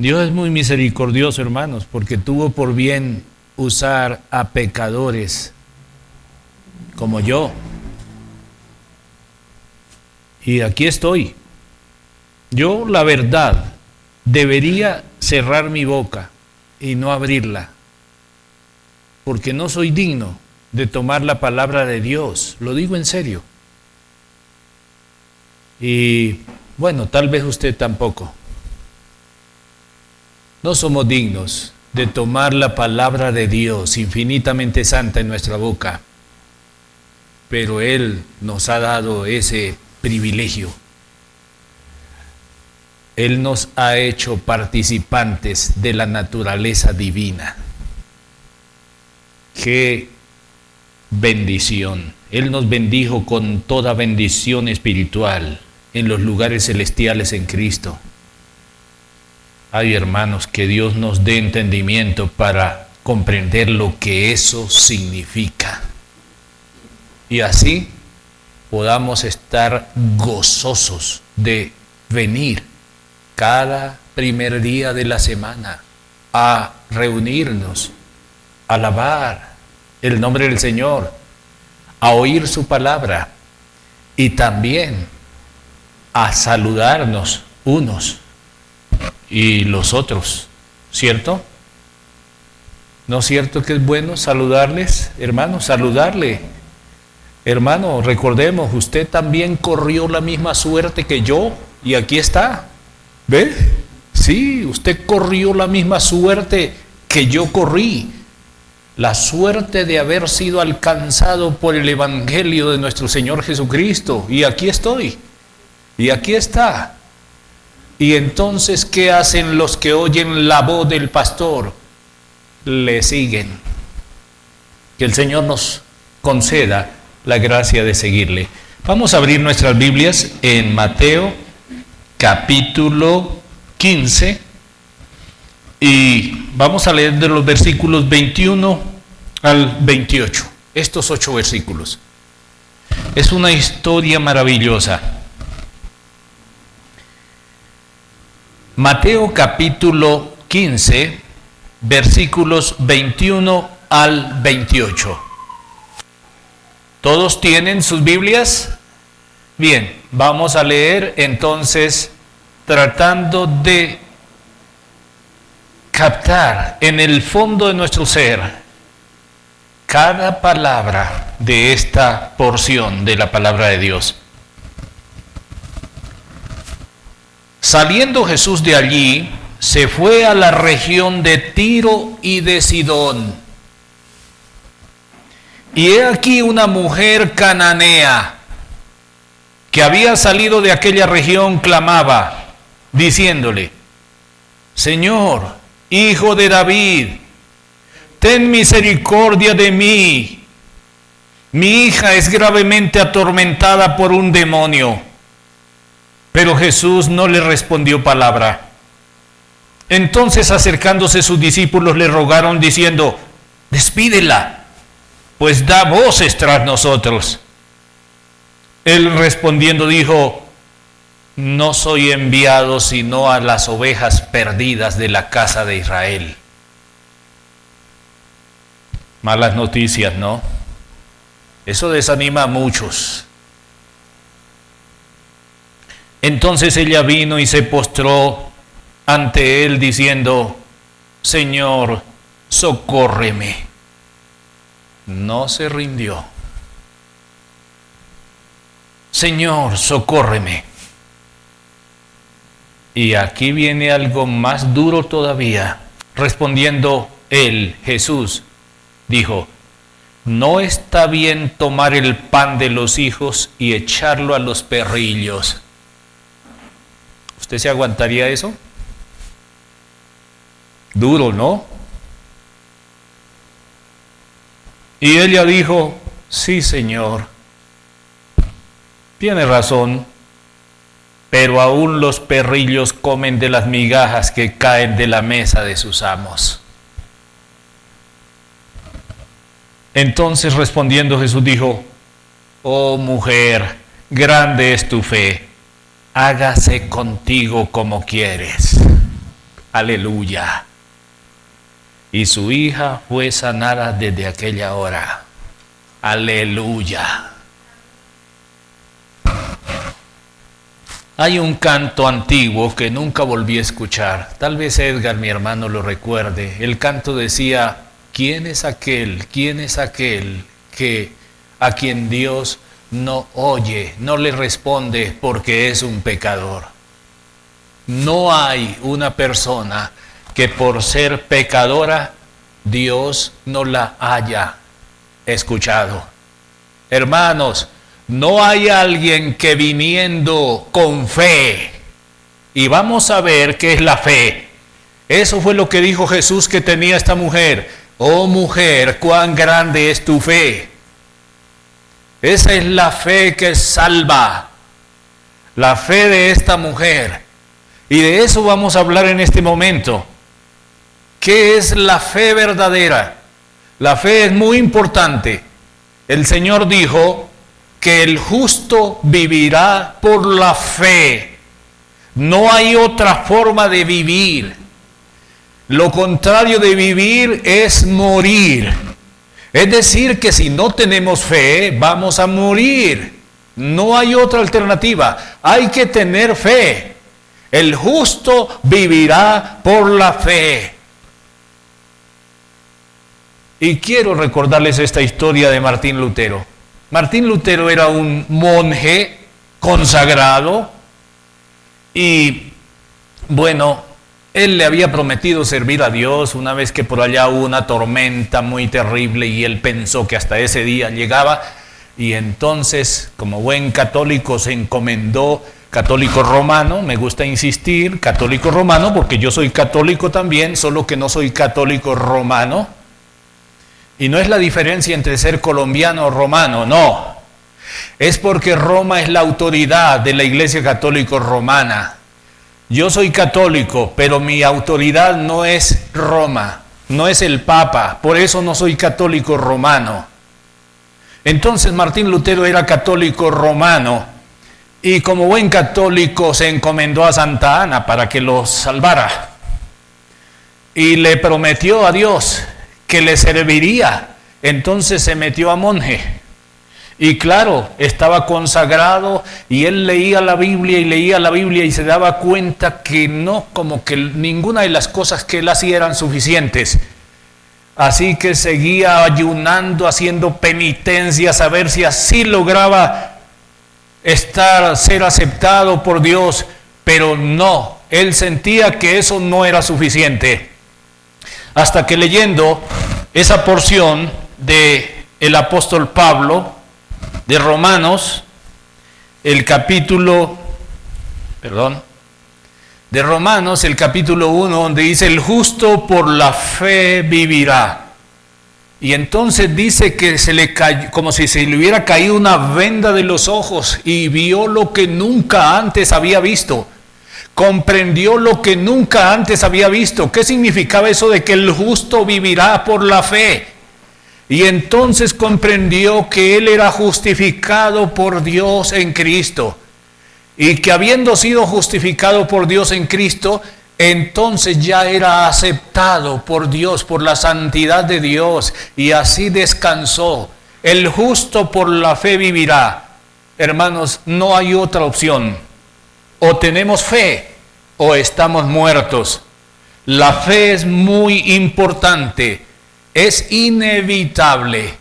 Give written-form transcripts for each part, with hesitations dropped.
Dios es muy misericordioso, hermanos, porque tuvo por bien usar a pecadores como yo. Y aquí estoy. Yo, la verdad, debería cerrar mi boca y no abrirla, porque no soy digno de tomar la palabra de Dios. Lo digo en serio. Y bueno, tal vez usted tampoco. No somos dignos de tomar la palabra de Dios infinitamente santa en nuestra boca, pero Él nos ha dado ese privilegio. Él nos ha hecho participantes de la naturaleza divina. ¡Qué bendición! Él nos bendijo con toda bendición espiritual en los lugares celestiales en Cristo. Ay, hermanos, que Dios nos dé entendimiento para comprender lo que eso significa. Y así podamos estar gozosos de venir cada primer día de la semana a reunirnos, a alabar el nombre del Señor, a oír su palabra y también a saludarnos unos y los otros, ¿cierto? ¿No es cierto que es bueno saludarles, hermano? Saludarle. Hermano, recordemos, usted también corrió la misma suerte que yo y aquí está. ¿Ve? Sí, usted corrió la misma suerte que yo corrí. La suerte de haber sido alcanzado por el Evangelio de nuestro Señor Jesucristo. Y aquí estoy. Y aquí está. Y entonces, ¿qué hacen los que oyen la voz del pastor? Le siguen. Que el Señor nos conceda la gracia de seguirle. Vamos a abrir nuestras Biblias en Mateo capítulo 15 y vamos a leer de los versículos 21 al 28. Estos 8 versículos. Es una historia maravillosa. Mateo capítulo 15, versículos 21 al 28. ¿Todos tienen sus Biblias? Bien, vamos a leer entonces tratando de captar en el fondo de nuestro ser cada palabra de esta porción de la palabra de Dios. Saliendo Jesús de allí, se fue a la región de Tiro y de Sidón. Y he aquí una mujer cananea que había salido de aquella región clamaba, diciéndole: Señor, Hijo de David, ten misericordia de mí. Mi hija es gravemente atormentada por un demonio. Pero Jesús no le respondió palabra. Entonces, acercándose sus discípulos, le rogaron diciendo: despídela, pues da voces tras nosotros. Él respondiendo dijo: no soy enviado sino a las ovejas perdidas de la casa de Israel. Malas noticias, ¿no? Eso desanima a muchos. Entonces ella vino y se postró ante él diciendo: Señor, socórreme. No se rindió. Señor, socórreme. Y aquí viene algo más duro todavía. Respondiendo él, Jesús, dijo: no está bien tomar el pan de los hijos y echarlo a los perrillos. ¿Usted se aguantaría eso? Duro, ¿no? Y ella dijo: sí, Señor, tiene razón, pero aún los perrillos comen de las migajas que caen de la mesa de sus amos. Entonces respondiendo Jesús dijo: oh mujer, grande es tu fe, hágase contigo como quieres. Aleluya. Y su hija fue sanada desde aquella hora. Aleluya. Hay un canto antiguo que nunca volví a escuchar. Tal vez Edgar, mi hermano, lo recuerde. El canto decía: ¿quién es aquel que a quien Dios no oye, no le responde porque es un pecador? No hay una persona que por ser pecadora Dios no la haya escuchado. Hermanos, no hay alguien que viniendo con fe, y vamos a ver qué es la fe. Eso fue lo que dijo Jesús que tenía esta mujer. Oh mujer, cuán grande es tu fe. Esa es la fe que salva, la fe de esta mujer. Y de eso vamos a hablar en este momento. ¿Qué es la fe verdadera? La fe es muy importante. El Señor dijo que el justo vivirá por la fe. No hay otra forma de vivir. Lo contrario de vivir es morir. Es decir, que si no tenemos fe, vamos a morir. No hay otra alternativa. Hay que tener fe. El justo vivirá por la fe. Y quiero recordarles esta historia de Martín Lutero. Martín Lutero era un monje consagrado y, bueno, él le había prometido servir a Dios una vez que por allá hubo una tormenta muy terrible y él pensó que hasta ese día llegaba, y entonces, como buen católico, se encomendó, católico romano, me gusta insistir, católico romano, porque yo soy católico también, solo que no soy católico romano. Y no es la diferencia entre ser colombiano o romano, no. Es porque Roma es la autoridad de la Iglesia Católica Romana. Yo soy católico, pero mi autoridad no es Roma, no es el Papa, por eso no soy católico romano. Entonces Martín Lutero era católico romano y como buen católico se encomendó a Santa Ana para que lo salvara. Y le prometió a Dios que le serviría. Entonces se metió a monje. Y claro, estaba consagrado y él leía la Biblia y se daba cuenta que no, como que ninguna de las cosas que él hacía eran suficientes. Así que seguía ayunando, haciendo penitencias a ver si así lograba ser aceptado por Dios, pero no, él sentía que eso no era suficiente. Hasta que leyendo esa porción de el apóstol Pablo, de Romanos, el capítulo 1, donde dice: el justo por la fe vivirá. Y entonces dice que se le cayó, como si se le hubiera caído una venda de los ojos, y vio lo que nunca antes había visto. Comprendió lo que nunca antes había visto. ¿Qué significaba eso de que el justo vivirá por la fe? Y entonces comprendió que él era justificado por Dios en Cristo. Y que habiendo sido justificado por Dios en Cristo, entonces ya era aceptado por Dios, por la santidad de Dios. Y así descansó. El justo por la fe vivirá. Hermanos, no hay otra opción. O tenemos fe o estamos muertos. La fe es muy importante, es inevitable.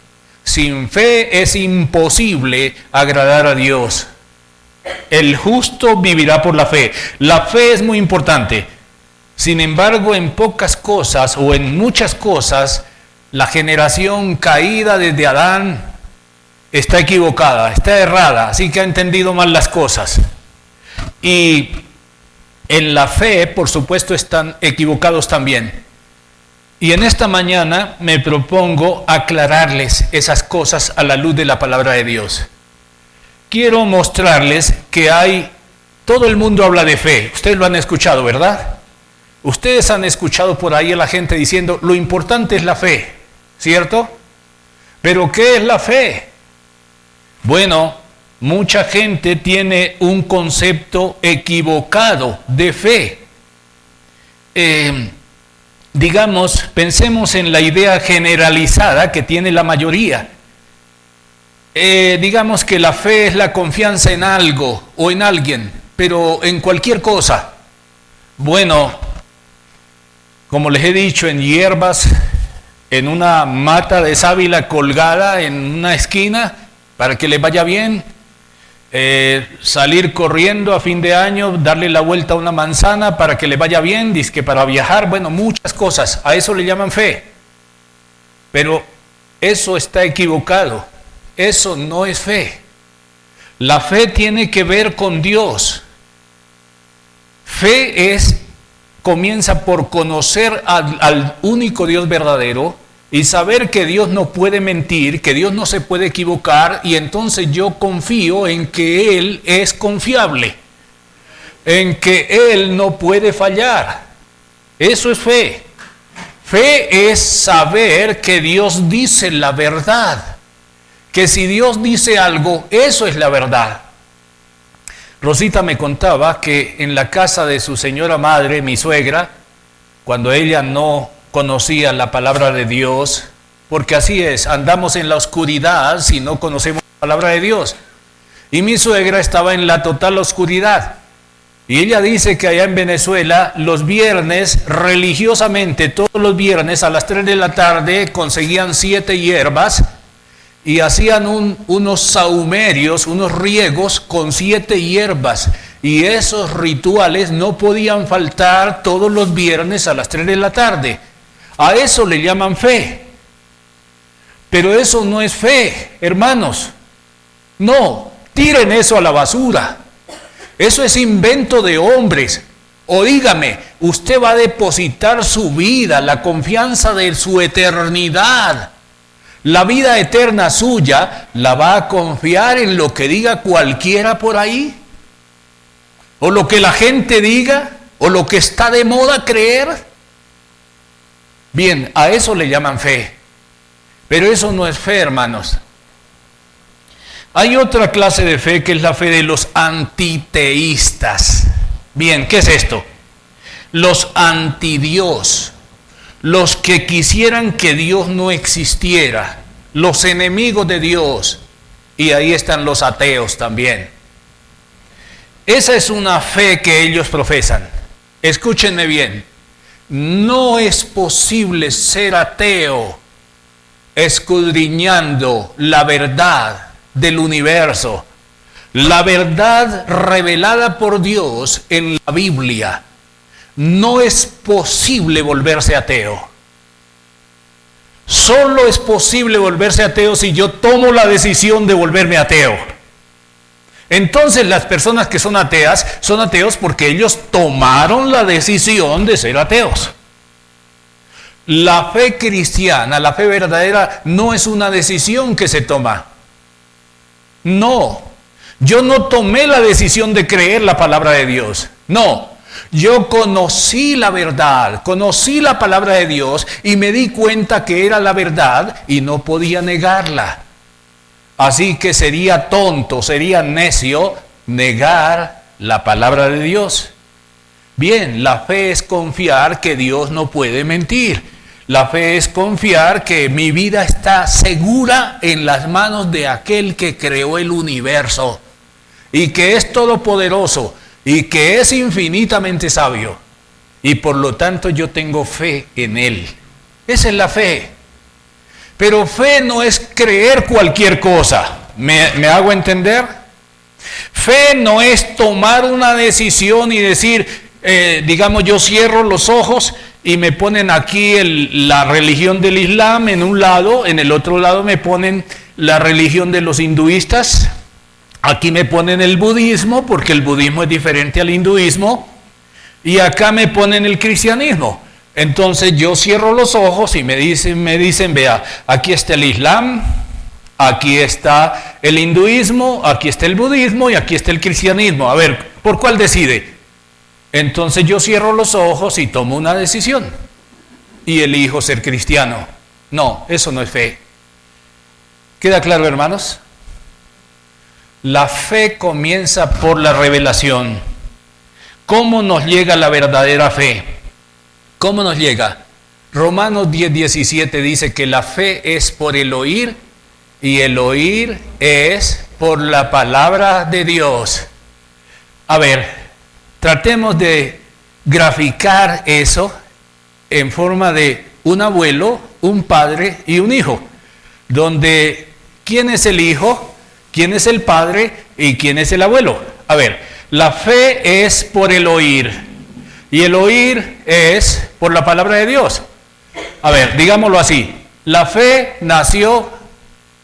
Sin fe es imposible agradar a Dios. El justo vivirá por la fe. La fe es muy importante. Sin embargo, en pocas cosas o en muchas cosas, la generación caída desde Adán está equivocada, está errada, así que ha entendido mal las cosas. Y en la fe, por supuesto, están equivocados también. Y en esta mañana me propongo aclararles esas cosas a la luz de la palabra de Dios. Quiero mostrarles que todo el mundo habla de fe. Ustedes lo han escuchado, ¿verdad? Ustedes han escuchado por ahí a la gente diciendo: lo importante es la fe, ¿cierto? ¿Pero qué es la fe? Bueno, mucha gente tiene un concepto equivocado de fe. digamos, pensemos en la idea generalizada que tiene la mayoría. Digamos que la fe es la confianza en algo o en alguien, pero en cualquier cosa. Bueno, como les he dicho, en hierbas, en una mata de sábila colgada en una esquina para que les vaya bien, salir corriendo a fin de año, darle la vuelta a una manzana para que les vaya bien, dizque para viajar, bueno, muchas cosas, a eso le llaman fe. Pero eso está equivocado, eso no es fe. La fe tiene que ver con Dios. Fe comienza por conocer al único Dios verdadero y saber que Dios no puede mentir, que Dios no se puede equivocar, y entonces yo confío en que Él es confiable, en que Él no puede fallar. Eso es fe. Fe es saber que Dios dice la verdad, que si Dios dice algo, eso es la verdad. Rosita me contaba que en la casa de su señora madre, mi suegra, cuando ella no conocía la palabra de Dios, porque así es, andamos en la oscuridad si no conocemos la palabra de Dios. Y mi suegra estaba en la total oscuridad. Y ella dice que allá en Venezuela, los viernes, religiosamente, todos los viernes a las 3 de la tarde, conseguían 7 hierbas y hacían unos sahumerios, unos riegos con 7 hierbas. Y esos rituales no podían faltar todos los viernes a las 3 de la tarde. A eso le llaman fe. Pero eso no es fe, hermanos. No, tiren eso a la basura. Eso es invento de hombres. O dígame, usted va a depositar su vida, la confianza de su eternidad, la vida eterna suya, ¿la va a confiar en lo que diga cualquiera por ahí? ¿O lo que la gente diga? ¿O lo que está de moda creer? Bien, a eso le llaman fe. Pero eso no es fe, hermanos. Hay otra clase de fe que es la fe de los antiteístas. Bien, ¿qué es esto? Los antidios, los que quisieran que Dios no existiera, los enemigos de Dios, y ahí están los ateos también. Esa es una fe que ellos profesan. Escúchenme bien, no es posible ser ateo escudriñando la verdad del universo, la verdad revelada por Dios en la Biblia. No es posible volverse ateo. Solo es posible volverse ateo si yo tomo la decisión de volverme ateo. Entonces las personas que son ateos porque ellos tomaron la decisión de ser ateos. La fe cristiana, la fe verdadera, no es una decisión que se toma. No, yo no tomé la decisión de creer la palabra de Dios. No, yo conocí la verdad, conocí la palabra de Dios y me di cuenta que era la verdad y no podía negarla. Así que sería tonto, sería necio negar la palabra de Dios. Bien, la fe es confiar que Dios no puede mentir. La fe es confiar que mi vida está segura en las manos de aquel que creó el universo y que es todopoderoso y que es infinitamente sabio. Y por lo tanto yo tengo fe en Él. Esa es la fe. Pero fe no es creer cualquier cosa. ¿Me hago entender? Fe no es tomar una decisión y decir, digamos, yo cierro los ojos y me ponen aquí la religión del Islam en un lado, en el otro lado me ponen la religión de los hinduistas, aquí me ponen el budismo, porque el budismo es diferente al hinduismo, y acá me ponen el cristianismo. Entonces yo cierro los ojos y me dicen, vea, aquí está el Islam, aquí está el hinduismo, aquí está el budismo y aquí está el cristianismo. A ver, ¿por cuál decide? Entonces yo cierro los ojos y tomo una decisión y elijo ser cristiano. No, eso no es fe. ¿Queda claro, hermanos? La fe comienza por la revelación. ¿Cómo nos llega la verdadera fe? ¿Cómo nos llega? Romanos 10:17 dice que la fe es por el oír y el oír es por la palabra de Dios. A ver, tratemos de graficar eso en forma de un abuelo, un padre y un hijo, donde ¿quién es el hijo? ¿Quién es el padre? ¿Y quién es el abuelo? A ver, la fe es por el oír y el oír es por la palabra de Dios. A ver, digámoslo así, la fe nació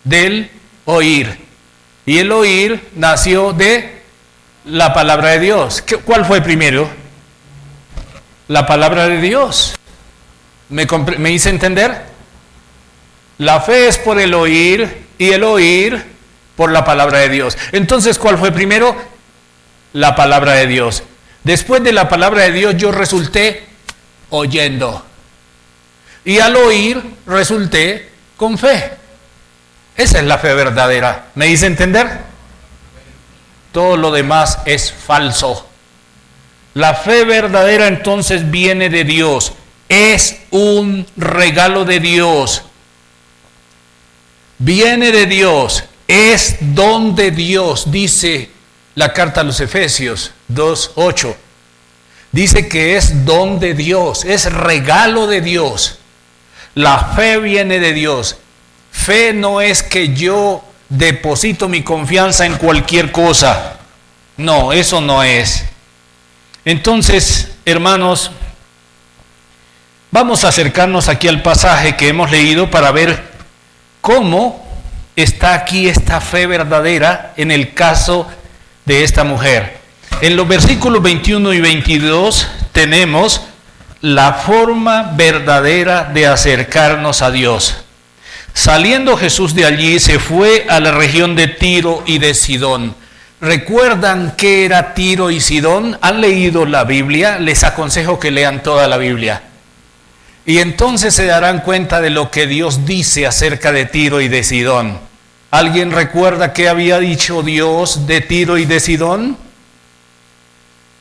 del oír y el oír nació de la palabra de Dios. ¿Cuál fue primero? La palabra de Dios. ¿Me hice entender? La fe es por el oír y el oír por la palabra de Dios. Entonces, ¿cuál fue primero? La palabra de Dios. Después de la palabra de Dios yo resulté oyendo. Y al oír resulté con fe. Esa es la fe verdadera. ¿Me hice entender? Todo lo demás es falso. La fe verdadera entonces viene de Dios. Es un regalo de Dios. Viene de Dios. Es don de Dios, dice la carta a los Efesios 2:8. Dice que es don de Dios, es regalo de Dios. La fe viene de Dios. Fe no es que yo deposito mi confianza en cualquier cosa. No, eso no es. Entonces, hermanos, vamos a acercarnos aquí al pasaje que hemos leído para ver cómo está aquí esta fe verdadera en el caso de esta mujer. En los versículos 21 y 22 tenemos la forma verdadera de acercarnos a Dios. Saliendo Jesús de allí, se fue a la región de Tiro y de Sidón. ¿Recuerdan qué era Tiro y Sidón? ¿Han leído la Biblia? Les aconsejo que lean toda la Biblia. Y entonces se darán cuenta de lo que Dios dice acerca de Tiro y de Sidón. ¿Alguien recuerda qué había dicho Dios de Tiro y de Sidón?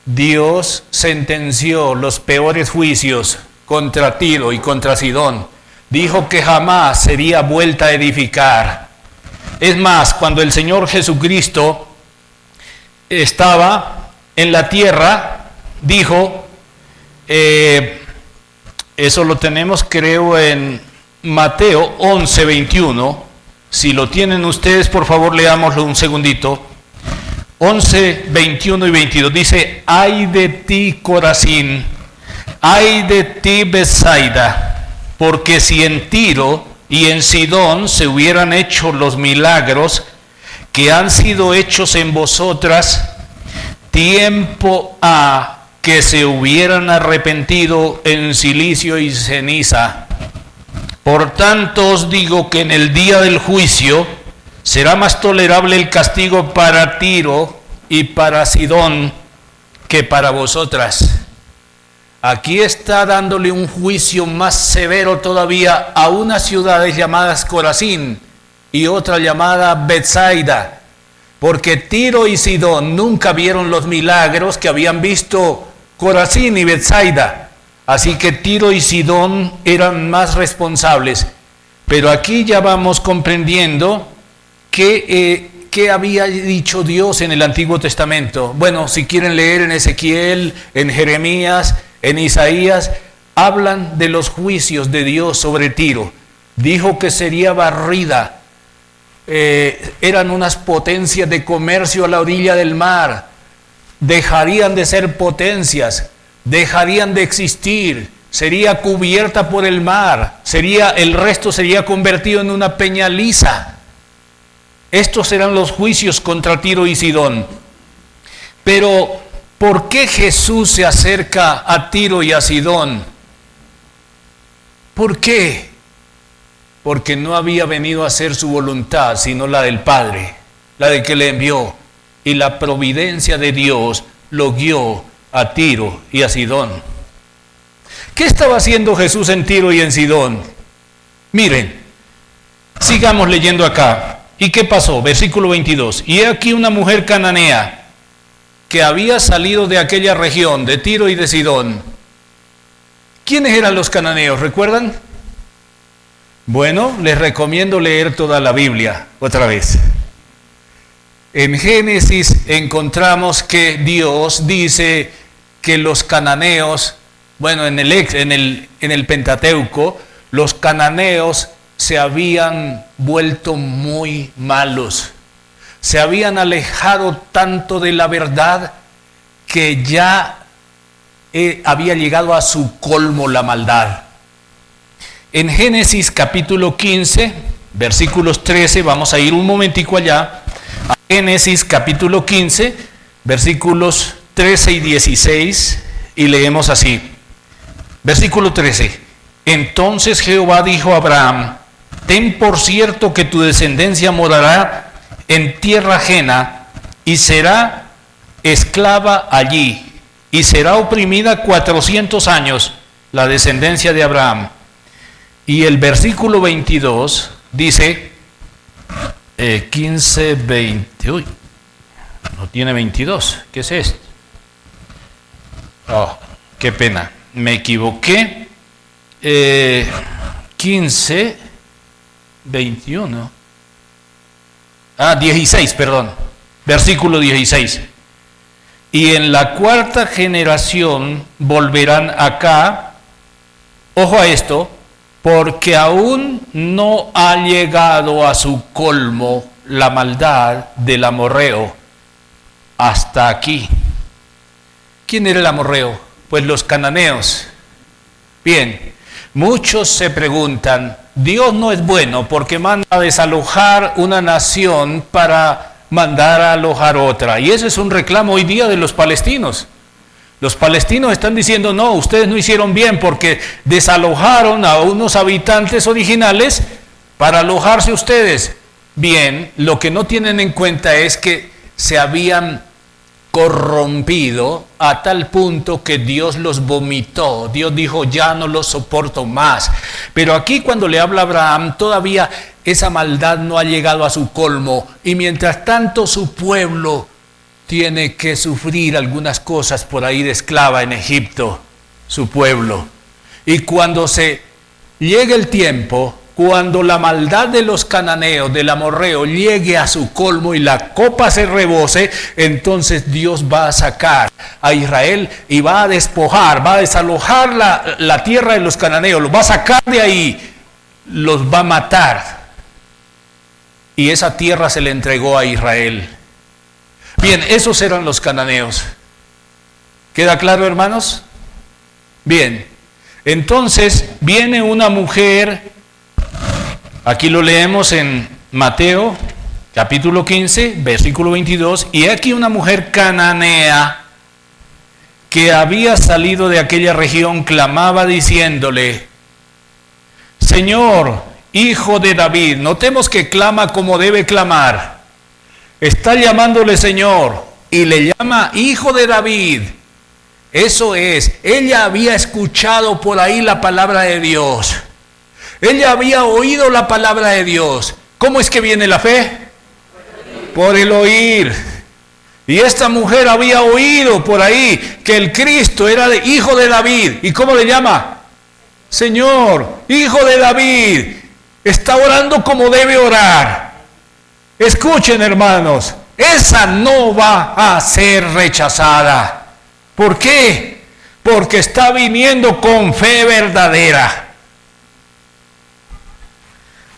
Dios sentenció los peores juicios contra Tiro y contra Sidón. Dijo que jamás sería vuelta a edificar. Es más, cuando el Señor Jesucristo estaba en la tierra, dijo, eso lo tenemos creo en Mateo 11:21. Si lo tienen ustedes, por favor, leámoslo un segundito. 11, 21 y 22 dice: ay de ti, Corazín, ay de ti, Betsaida, porque si en Tiro y en Sidón se hubieran hecho los milagros que han sido hechos en vosotras, tiempo ha que se hubieran arrepentido en cilicio y ceniza. Por tanto os digo que en el día del juicio será más tolerable el castigo para Tiro y para Sidón que para vosotras. Aquí está dándole un juicio más severo todavía a unas ciudades llamadas Corazín y otra llamada Betsaida, porque Tiro y Sidón nunca vieron los milagros que habían visto Corazín y Betsaida. Así que Tiro y Sidón eran más responsables. Pero aquí ya vamos comprendiendo qué había dicho Dios en el Antiguo Testamento. Bueno, si quieren leer en Ezequiel, en Jeremías, en Isaías, hablan de los juicios de Dios sobre Tiro. Dijo que sería barrida. Eran unas potencias de comercio a la orilla del mar. Dejarían de ser potencias. Dejarían de existir, sería cubierta por el mar, el resto sería convertido en una peña lisa. Estos eran los juicios contra Tiro y Sidón. Pero, ¿por qué Jesús se acerca a Tiro y a Sidón? ¿Por qué? Porque no había venido a hacer su voluntad, sino la del Padre, la de que le envió. Y la providencia de Dios lo guió a Tiro y a Sidón. ¿Qué estaba haciendo Jesús en Tiro y en Sidón? Miren, sigamos leyendo acá. ¿Y qué pasó? Versículo 22. Y he aquí una mujer cananea que había salido de aquella región, de Tiro y de Sidón, ¿Quiénes eran los cananeos? ¿Recuerdan? Bueno, les recomiendo leer toda la Biblia otra vez. En Génesis encontramos que Dios dice que los cananeos, bueno, en el Pentateuco, los cananeos se habían vuelto muy malos. Se habían alejado tanto de la verdad que ya había llegado a su colmo la maldad. En Génesis capítulo 15, versículos 13, vamos a ir un momentico allá, a Génesis capítulo 15, versículos 13 y 16, y leemos así. Versículo 13. Entonces Jehová dijo a Abraham: ten por cierto que tu descendencia morará en tierra ajena y será esclava allí, y será oprimida 400 años la descendencia de Abraham. Y el versículo 22 dice, 15, 20, uy, no tiene 22, ¿qué es esto? Oh, qué pena, me equivoqué, 15, 21, 16, perdón, versículo 16. Y en la cuarta generación volverán acá, ojo a esto, porque aún no ha llegado a su colmo la maldad del amorreo hasta aquí. ¿Quién era el amorreo? Pues los cananeos. Bien, muchos se preguntan, Dios no es bueno porque manda a desalojar una nación para mandar a alojar otra. Y ese es un reclamo hoy día de los palestinos. Los palestinos están diciendo, no, ustedes no hicieron bien porque desalojaron a unos habitantes originales para alojarse ustedes. Bien, lo que no tienen en cuenta es que se habían corrompido a tal punto que Dios los vomitó. Dios dijo, ya no los soporto más. Pero aquí cuando le habla a Abraham, todavía esa maldad no ha llegado a su colmo. Y mientras tanto su pueblo tiene que sufrir algunas cosas por ahí de esclava en Egipto, su pueblo. Y cuando se llegue el tiempo, cuando la maldad de los cananeos, del amorreo, llegue a su colmo y la copa se rebose, entonces Dios va a sacar a Israel y va a despojar, va a desalojar la tierra de los cananeos, los va a sacar de ahí, los va a matar. Y esa tierra se le entregó a Israel. Bien, esos eran los cananeos. ¿Queda claro, hermanos? Bien, entonces viene una mujer, aquí lo leemos en Mateo, capítulo 15, versículo 22, y aquí una mujer cananea que había salido de aquella región clamaba diciéndole, Señor, Hijo de David, notemos que clama como debe clamar. Está llamándole Señor y le llama Hijo de David. Eso es, ella había escuchado por ahí la palabra de Dios. Ella había oído la palabra de Dios. ¿Cómo es que viene la fe? Por el oír. Y esta mujer había oído por ahí que el Cristo era hijo de David. ¿Y cómo le llama? Señor, Hijo de David. Está orando como debe orar. Escuchen, hermanos, esa no va a ser rechazada. ¿Por qué? Porque está viniendo con fe verdadera.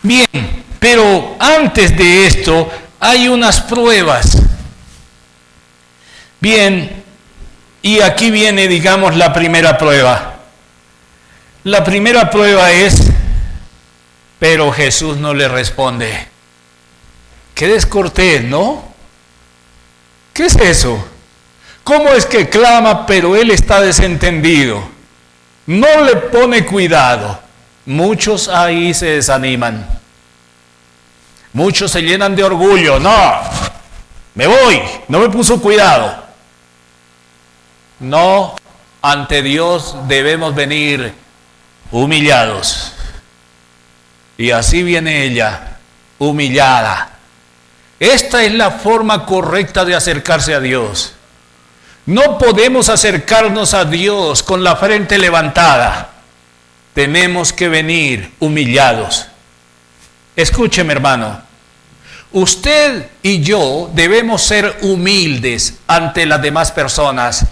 Bien, pero antes de esto hay unas pruebas. Bien, y aquí viene, digamos, la primera prueba. La primera prueba es, pero Jesús no le responde. Qué descortés, ¿no? ¿Qué es eso? ¿Cómo es que clama, pero él está desentendido? No le pone cuidado. Muchos ahí se desaniman. Muchos se llenan de orgullo. No, me voy, no me puso cuidado. No, ante Dios debemos venir humillados. Y así viene ella, humillada. Esta es la forma correcta de acercarse a Dios. No podemos acercarnos a Dios con la frente levantada. tenemos que venir humillados. Escúcheme, hermano. Usted y yo debemos ser humildes ante las demás personas.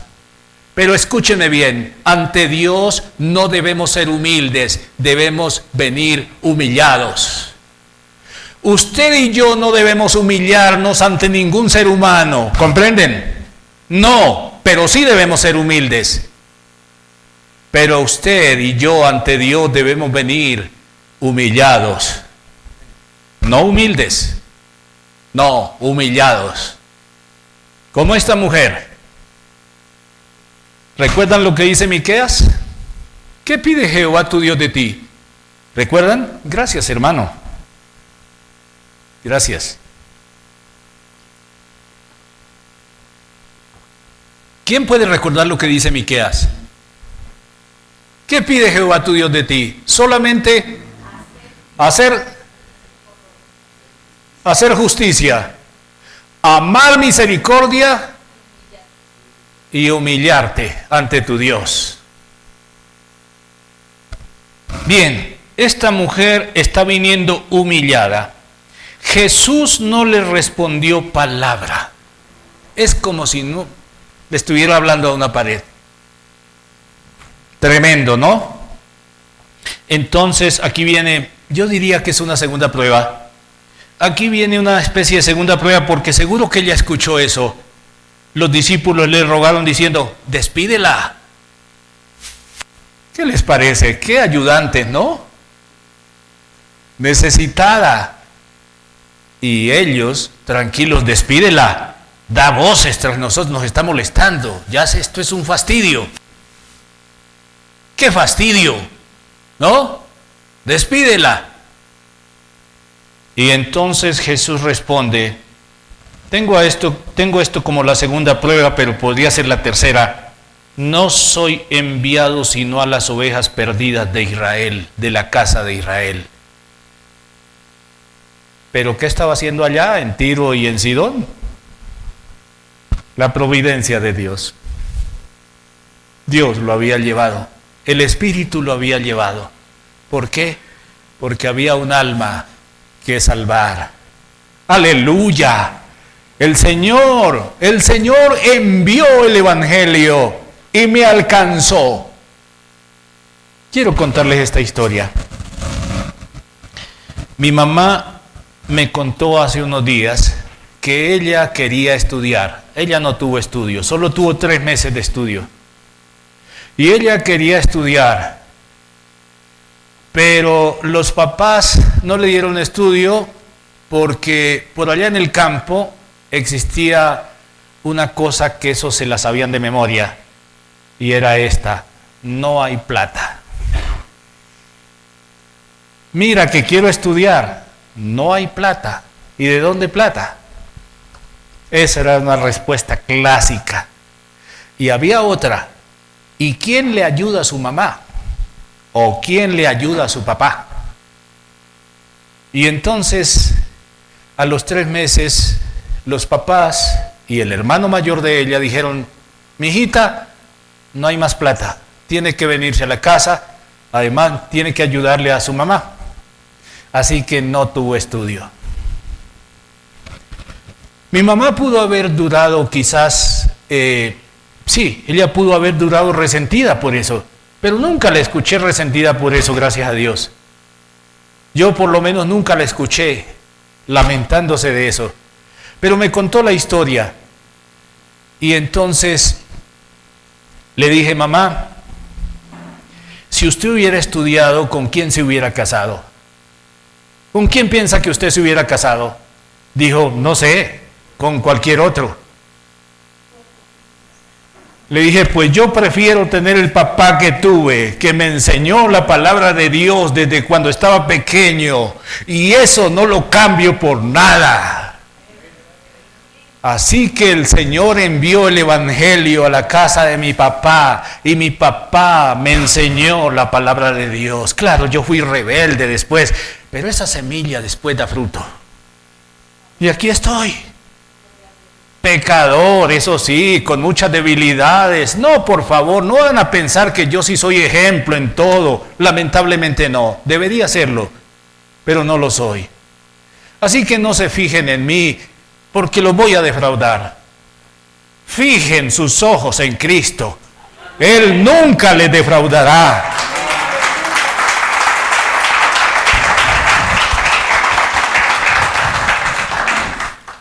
Pero escúcheme bien, ante Dios no debemos ser humildes, debemos venir humillados. Usted y yo no debemos humillarnos ante ningún ser humano, ¿comprenden? No, pero sí debemos ser humildes. Pero usted y yo ante Dios debemos venir humillados. No humildes, no, humillados. Como esta mujer. ¿Recuerdan lo que dice Miqueas? ¿Qué pide Jehová tu Dios de ti? ¿Recuerdan? Gracias, hermano. Gracias. ¿Quién puede recordar lo que dice Miqueas? ¿Qué pide Jehová tu Dios de ti? Solamente hacer justicia, amar misericordia y humillarte ante tu Dios. Bien, esta mujer está viniendo humillada. Jesús no le respondió palabra. Es como si no le estuviera hablando a una pared. Tremendo, ¿no? Entonces, aquí viene, yo diría que es una segunda prueba. Aquí viene una especie de segunda prueba porque seguro que ella escuchó eso. Los discípulos le rogaron diciendo, despídela. ¿Qué les parece? Qué ayudante, ¿no? Necesitada. Y ellos, tranquilos, despídela. Da voces tras nosotros, nos está molestando. Ya sé, esto es un fastidio. ¡Qué fastidio! ¿No? Despídela. Y entonces Jesús responde, tengo esto como la segunda prueba, pero podría ser la tercera. No soy enviado sino a las ovejas perdidas de Israel, de la casa de Israel. ¿Pero qué estaba haciendo allá en Tiro y en Sidón? La providencia de Dios. Dios lo había llevado, el Espíritu lo había llevado. ¿Por qué? Porque había un alma que salvar. ¡Aleluya! El Señor envió el Evangelio y me alcanzó. Quiero contarles esta historia. Mi mamá me contó hace unos días que ella quería estudiar. Ella no tuvo estudio, solo tuvo 3 meses de estudio. Y ella quería estudiar, pero los papás no le dieron estudio porque por allá en el campo existía una cosa que eso se la sabían de memoria, y era esta: no hay plata. Mira que quiero estudiar, no hay plata. ¿Y de dónde plata? Esa era una respuesta clásica. Y había otra: ¿y quién le ayuda a su mamá? ¿O quién le ayuda a su papá? Y entonces, a los 3 meses, los papás y el hermano mayor de ella dijeron: mijita, no hay más plata, tiene que venirse a la casa, además tiene que ayudarle a su mamá. Así que no tuvo estudio. Mi mamá pudo haber durado quizás, sí, ella pudo haber durado resentida por eso, pero nunca la escuché resentida por eso, gracias a Dios. Yo por lo menos nunca la escuché lamentándose de eso. Pero me contó la historia. Y entonces le dije: mamá, si usted hubiera estudiado, ¿con quién se hubiera casado? ¿Con quién piensa que usted se hubiera casado? Dijo: no sé, con cualquier otro. Le dije: pues yo prefiero tener el papá que tuve, que me enseñó la palabra de Dios desde cuando estaba pequeño, y eso no lo cambio por nada. Así que el Señor envió el Evangelio a la casa de mi papá, y mi papá me enseñó la palabra de Dios. Claro, yo fui rebelde después, pero esa semilla después da fruto. Y aquí estoy. Pecador, eso sí, con muchas debilidades. No, por favor, no van a pensar que yo sí soy ejemplo en todo. Lamentablemente no, debería serlo, pero no lo soy. Así que no se fijen en mí, porque los voy a defraudar. Fijen sus ojos en Cristo. Él nunca les defraudará.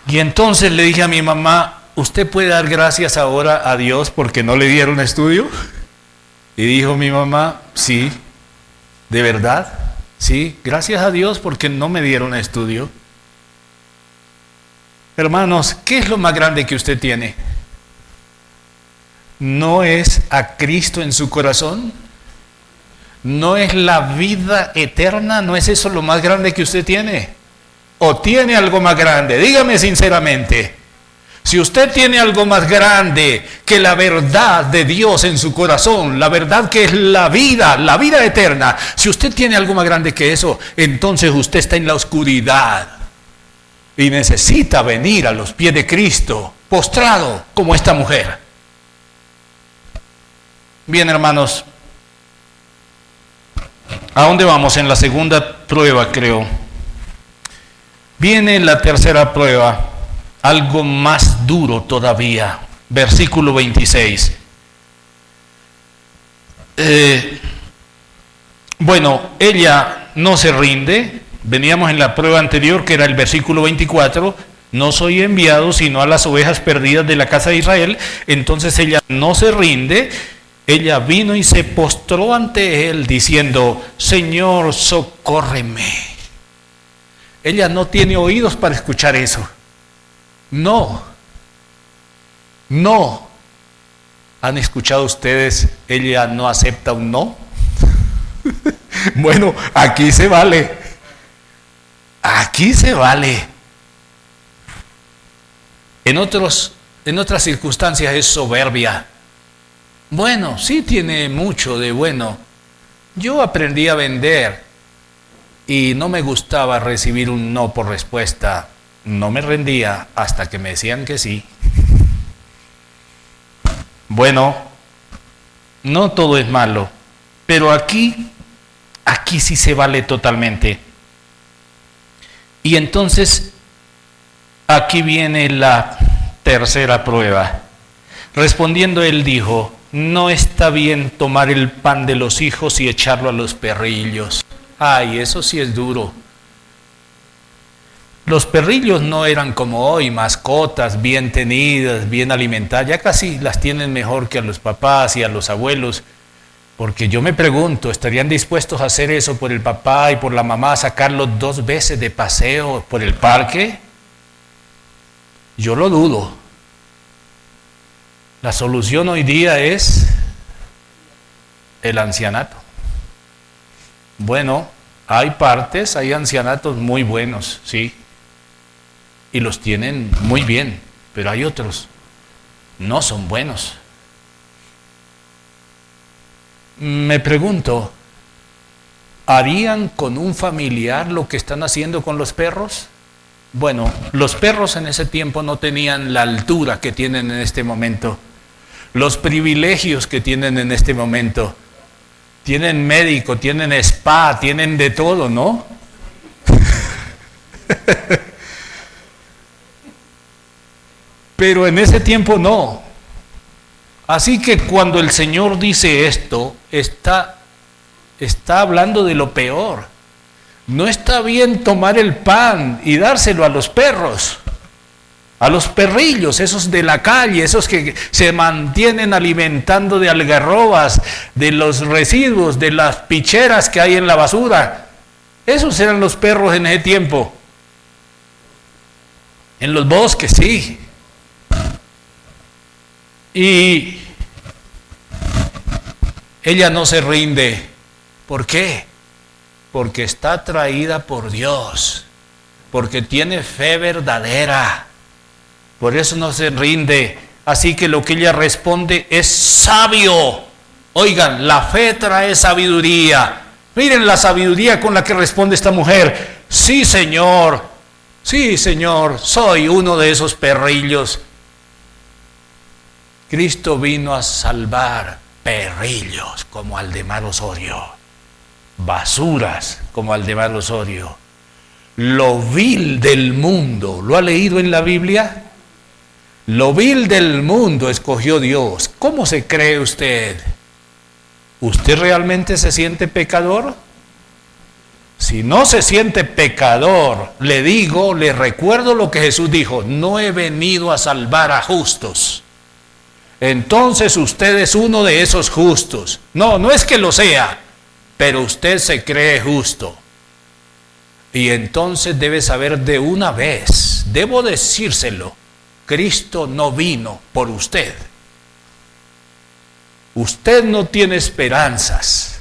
Y entonces le dije a mi mamá, ¿usted puede dar gracias ahora a Dios porque no le dieron estudio? Y dijo mi mamá, sí, ¿de verdad? Sí, gracias a Dios porque no me dieron estudio. Hermanos, ¿qué es lo más grande que usted tiene? ¿No es a Cristo en su corazón? ¿No es la vida eterna? ¿No es eso lo más grande que usted tiene? ¿O tiene algo más grande? Dígame sinceramente. Si usted tiene algo más grande que la verdad de Dios en su corazón, la verdad que es la vida eterna, si usted tiene algo más grande que eso, entonces usted está en la oscuridad y necesita venir a los pies de Cristo, postrado como esta mujer. Bien, hermanos, ¿a dónde vamos? En la segunda prueba, creo. Viene la tercera prueba, algo más duro todavía, versículo 26. Bueno, ella no se rinde. Veníamos en la prueba anterior, que era el versículo 24, no soy enviado sino a las ovejas perdidas de la casa de Israel. Entonces ella no se rinde, ella vino y se postró ante él diciendo, Señor, socórreme. Ella no tiene oídos para escuchar eso. No. ¿Han escuchado ustedes, ella no acepta un no? Bueno, aquí se vale. Aquí se vale. En otras circunstancias es soberbia. Bueno, sí tiene mucho de bueno. Yo aprendí a vender y no me gustaba recibir un no por respuesta. No me rendía hasta que me decían que sí. Bueno, no todo es malo, pero aquí sí se vale totalmente. Y entonces, aquí viene la tercera prueba. Respondiendo él dijo, no está bien tomar el pan de los hijos y echarlo a los perrillos. Ay, eso sí es duro. Los perrillos no eran como hoy, mascotas bien tenidas, bien alimentadas. Ya casi las tienen mejor que a los papás y a los abuelos. Porque yo me pregunto, ¿estarían dispuestos a hacer eso por el papá y por la mamá, sacarlos 2 veces de paseo por el parque? Yo lo dudo. La solución hoy día es el ancianato. Bueno, hay ancianatos muy buenos, sí, y los tienen muy bien, pero hay otros, no son buenos. Me pregunto, ¿harían con un familiar lo que están haciendo con los perros? Bueno, los perros en ese tiempo no tenían la altura que tienen en este momento, los privilegios que tienen en este momento. Tienen médico, tienen spa, tienen de todo, ¿no? Pero en ese tiempo no. Así que cuando el Señor dice esto, está hablando de lo peor. No está bien tomar el pan y dárselo a los perros, a los perrillos, esos de la calle, esos que se mantienen alimentando de algarrobas, de los residuos, de las picheras que hay en la basura. Esos eran los perros en ese tiempo. En los bosques, sí. Y ella no se rinde. ¿Por qué? Porque está atraída por Dios, porque tiene fe verdadera. Por eso no se rinde. Así que lo que ella responde es sabio. Oigan, la fe trae sabiduría. Miren la sabiduría con la que responde esta mujer. Sí, Señor, soy uno de esos perrillos. Cristo vino a salvar perrillos como Aldemar Osorio, basuras como Aldemar Osorio, lo vil del mundo. ¿Lo ha leído en la Biblia? Lo vil del mundo escogió Dios. ¿Cómo se cree usted? ¿Usted realmente se siente pecador? Si no se siente pecador, le recuerdo lo que Jesús dijo: no he venido a salvar a justos. Entonces usted es uno de esos justos. No, no es que lo sea, pero usted se cree justo. Y entonces debe saber de una vez, debo decírselo, Cristo no vino por usted. Usted no tiene esperanzas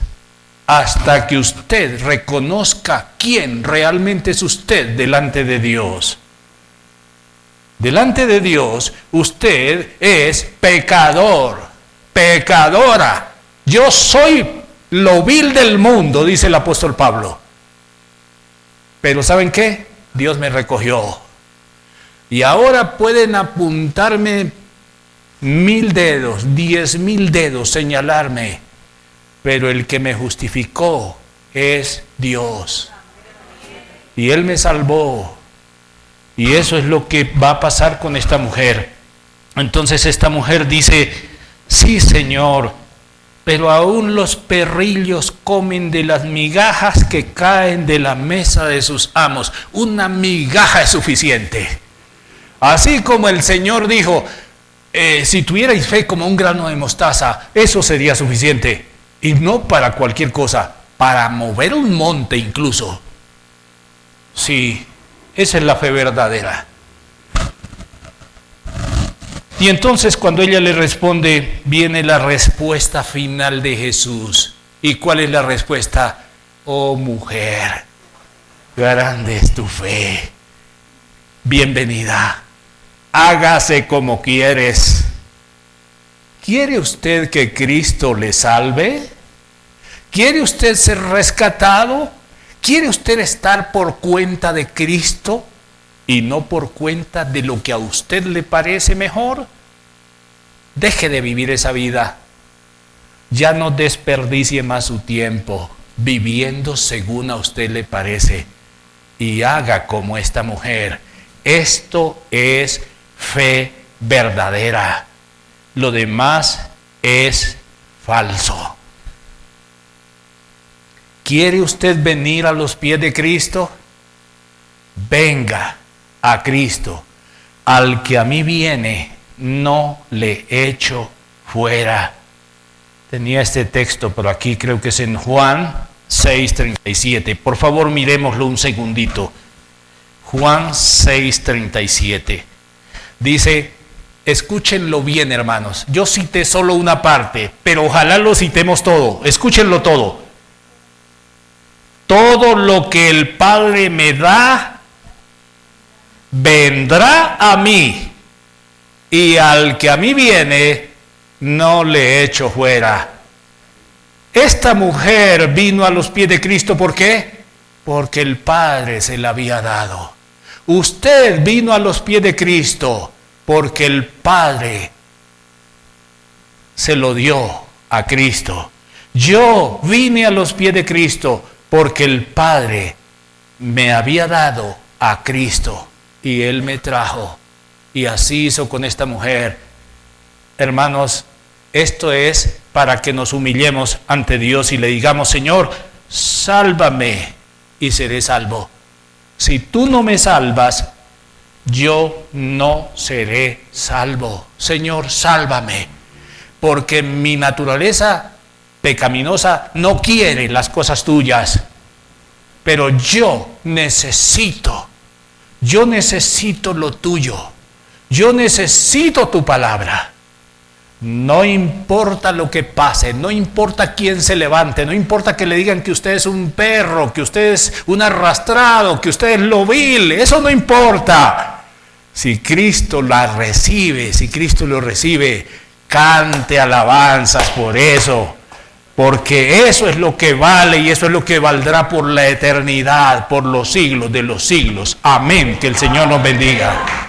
hasta que usted reconozca quién realmente es usted delante de Dios. Delante de Dios, usted es pecador, pecadora. Yo soy lo vil del mundo, dice el apóstol Pablo. Pero ¿saben qué? Dios me recogió. Y ahora pueden apuntarme 1000 dedos, 10,000 dedos, señalarme. Pero el que me justificó es Dios. Y Él me salvó. Y eso es lo que va a pasar con esta mujer. Entonces esta mujer dice: sí, Señor, pero aún los perrillos comen de las migajas que caen de la mesa de sus amos. Una migaja es suficiente. Así como el Señor dijo, si tuvierais fe como un grano de mostaza, eso sería suficiente. Y no para cualquier cosa, para mover un monte incluso. Sí, esa es la fe verdadera. Y entonces cuando ella le responde, viene la respuesta final de Jesús. ¿Y cuál es la respuesta? Oh mujer, grande es tu fe. Bienvenida. Hágase como quieres. ¿Quiere usted que Cristo le salve? ¿Quiere usted ser rescatado? ¿Quiere usted estar por cuenta de Cristo y no por cuenta de lo que a usted le parece mejor? Deje de vivir esa vida. Ya no desperdicie más su tiempo viviendo según a usted le parece. Y haga como esta mujer. Esto es fe verdadera. Lo demás es falso. ¿Quiere usted venir a los pies de Cristo? Venga a Cristo. Al que a mí viene, no le echo fuera. Tenía este texto por aquí, creo que es en Juan 6:37. Por favor, miremoslo un segundito. Juan 6:37. Dice: escúchenlo bien, hermanos. Yo cité solo una parte, pero ojalá lo citemos todo. Escúchenlo todo. Todo lo que el Padre me da, vendrá a mí. Y al que a mí viene, no le echo fuera. Esta mujer vino a los pies de Cristo, ¿por qué? Porque el Padre se la había dado. Usted vino a los pies de Cristo porque el Padre se lo dio a Cristo. Yo vine a los pies de Cristo porque el Padre me había dado a Cristo y Él me trajo. Y así hizo con esta mujer. Hermanos, esto es para que nos humillemos ante Dios y le digamos: Señor, sálvame y seré salvo. Si tú no me salvas, yo no seré salvo. Señor, sálvame, porque mi naturaleza pecaminosa no quiere las cosas tuyas, pero yo necesito lo tuyo, yo necesito tu palabra. No importa lo que pase, no importa quién se levante, no importa que le digan que usted es un perro, que usted es un arrastrado, que usted es lo vil, eso no importa. Si Cristo la recibe, si Cristo lo recibe, cante alabanzas por eso, porque eso es lo que vale y eso es lo que valdrá por la eternidad, por los siglos de los siglos. Amén. Que el Señor nos bendiga.